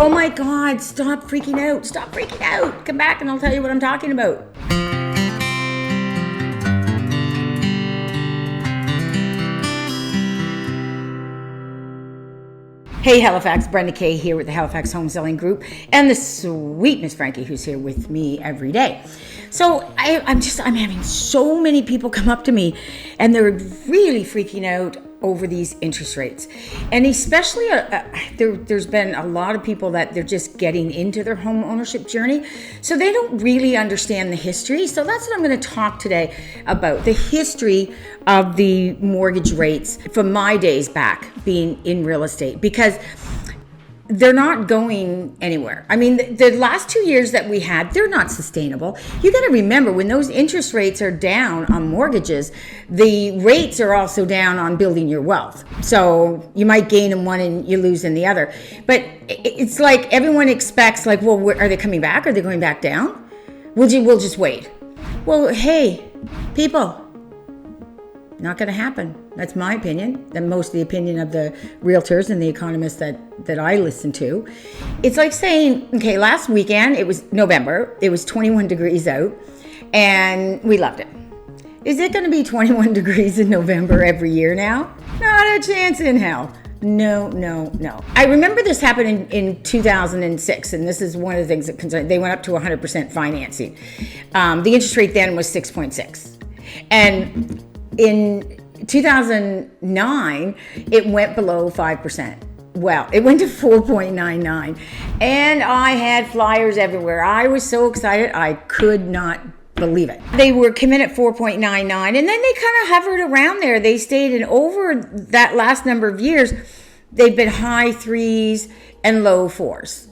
Oh my God, stop freaking out. Stop freaking out. Come back and I'll tell you what I'm talking about. Hey Halifax, Brenda K here with the Halifax Home Selling Group and the sweet Miss Frankie who's here with me every day. So I'm having so many people come up to me and they're really freaking out over these interest rates. And especially there's been a lot of people that they're just getting into their home ownership journey. So they don't really understand the history. So that's what I'm going to talk today about, the history of the mortgage rates from my days back being in real estate, because they're not going anywhere. I mean, the last 2 years that we had, they're not sustainable. You got to remember, when those interest rates are down on mortgages, the rates are also down on building your wealth. So you might gain in one and you lose in the other. But it's like everyone expects, like, well, are they coming back? Are they going back down? We'll just wait. Well, hey, people, not going to happen. That's my opinion, and most of the opinion of the realtors and the economists that I listen to. It's like saying, okay, last weekend, it was November, it was 21 degrees out, and we loved it. Is it going to be 21 degrees in November every year now? Not a chance in hell. No. I remember this happened in 2006, and this is one of the things that concerned. They went up to 100% financing. The interest rate then was 6.6. And in 2009, it went below 5%. Well, it went to 4.99, and I had flyers everywhere. I was so excited, I could not believe it. They were committed at 4.99, and then they kind of hovered around there. They stayed in over that last number of years. They've been high threes and low fours.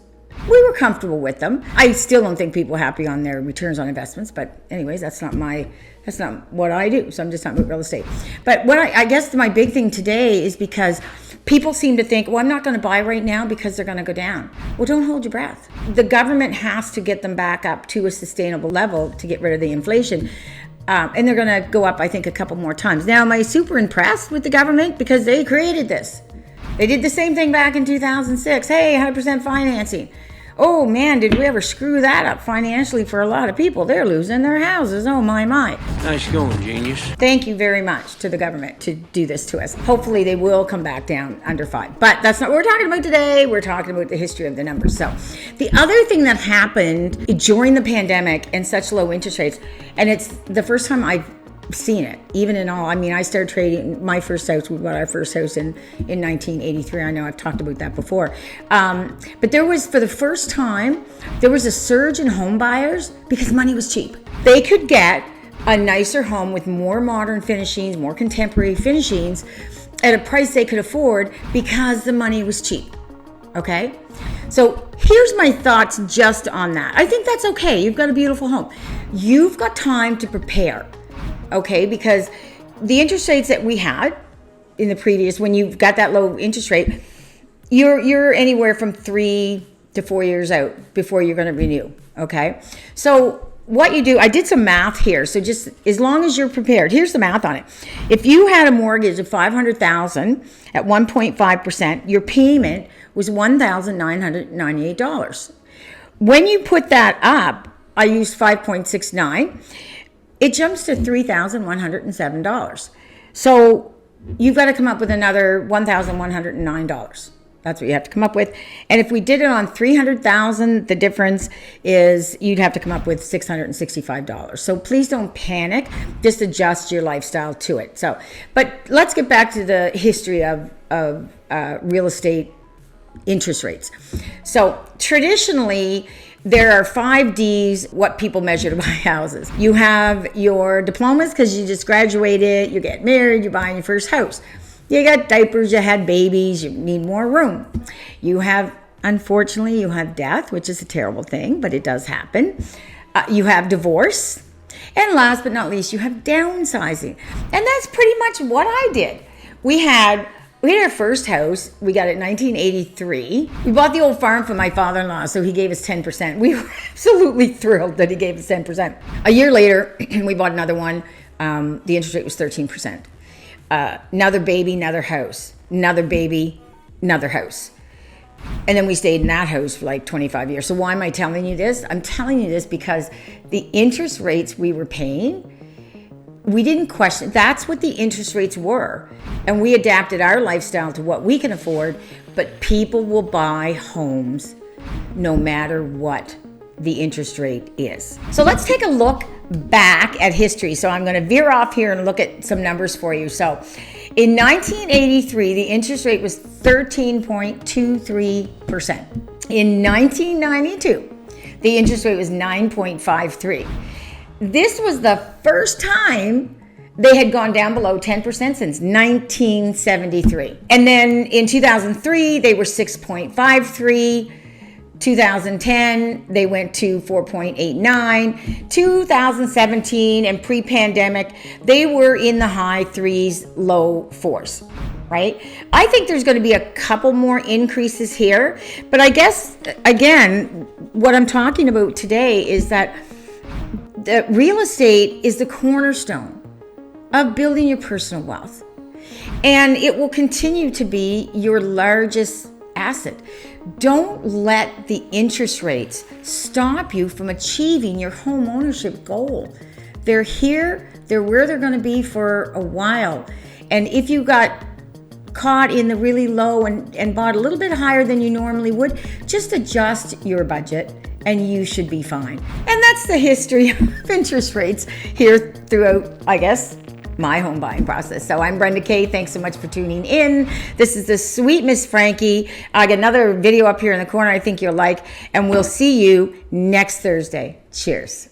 We were comfortable with them. I still don't think people are happy on their returns on investments, but anyways, that's not what I do. So I'm just talking about real estate. But what I guess my big thing today is because people seem to think, well, I'm not going to buy right now because they're going to go down. Well, don't hold your breath. The government has to get them back up to a sustainable level to get rid of the inflation. And they're going to go up, I think, a couple more times. Now, am I super impressed with the government? Because they created this. They did the same thing back in 2006. Hey, 100% financing. Oh man, did we ever screw that up financially for a lot of people? They're losing their houses. Oh my. Nice going, genius. Thank you very much to the government to do this to us. Hopefully they will come back down under 5. But that's not what we're talking about today. We're talking about the history of the numbers. So the other thing that happened during the pandemic and such low interest rates, and it's the first time I've seen it, even in all. I mean, I started trading my first house. We bought our first house in 1983. I know I've talked about that before. But there was, for the first time, there was a surge in home buyers because money was cheap. They could get a nicer home with more modern finishings, more contemporary finishings at a price they could afford because the money was cheap. Okay? So here's my thoughts just on that. I think that's okay. You've got a beautiful home. You've got time to prepare. Okay, because the interest rates that we had in the previous, when you've got that low interest rate, you're anywhere from 3 to 4 years out before you're going to renew. Okay, so what you do, I did some math here. So just as long as you're prepared, here's the math on it. If you had a mortgage of $500,000 at 1.5%, your payment was $1,998. When you put that up, I used 5.69. It jumps to $3,107. So you've got to come up with another $1,109. That's what you have to come up with. And if we did it on $300,000, the difference is you'd have to come up with $665. So please don't panic. Just adjust your lifestyle to it. So, but let's get back to the history of real estate interest rates. So traditionally, there are 5 Ds, what people measure to buy houses. You have your diplomas because you just graduated, you get married, you're buying your first house. You got diapers, you had babies, you need more room. You have, unfortunately, you have death, which is a terrible thing, but it does happen. You have divorce. And last but not least, you have downsizing. And that's pretty much what I did. We had our first house. We got it in 1983. We bought the old farm from my father-in-law, so he gave us 10%. We were absolutely thrilled that he gave us 10%. A year later, we bought another one. The interest rate was 13%. Another baby, another house. Another baby, another house. And then we stayed in that house for like 25 years. So why am I telling you this? I'm telling you this because the interest rates we were paying, we didn't question. That's what the interest rates were. And we adapted our lifestyle to what we can afford. But people will buy homes no matter what the interest rate is. So let's take a look back at history. So I'm going to veer off here and look at some numbers for you. So in 1983, the interest rate was 13.23%. In 1992, the interest rate was 9.53. This was the first time they had gone down below 10% since 1973. And then in 2003, they were 6.53. 2010, they went to 4.89. 2017 and pre-pandemic, they were in the high threes, low fours, right? I think there's going to be a couple more increases here. But I guess, again, what I'm talking about today is that the real estate is the cornerstone of building your personal wealth. And it will continue to be your largest asset. Don't let the interest rates stop you from achieving your home ownership goal. They're here, they're where they're going to be for a while. And if you got caught in the really low and bought a little bit higher than you normally would, just adjust your budget and you should be fine. And that's the history of interest rates here throughout, I guess, my home buying process. So I'm Brenda K. Thanks so much for tuning in. This is the sweet Miss Frankie. I got another video up here in the corner I think you'll like, and we'll see you next Thursday. Cheers.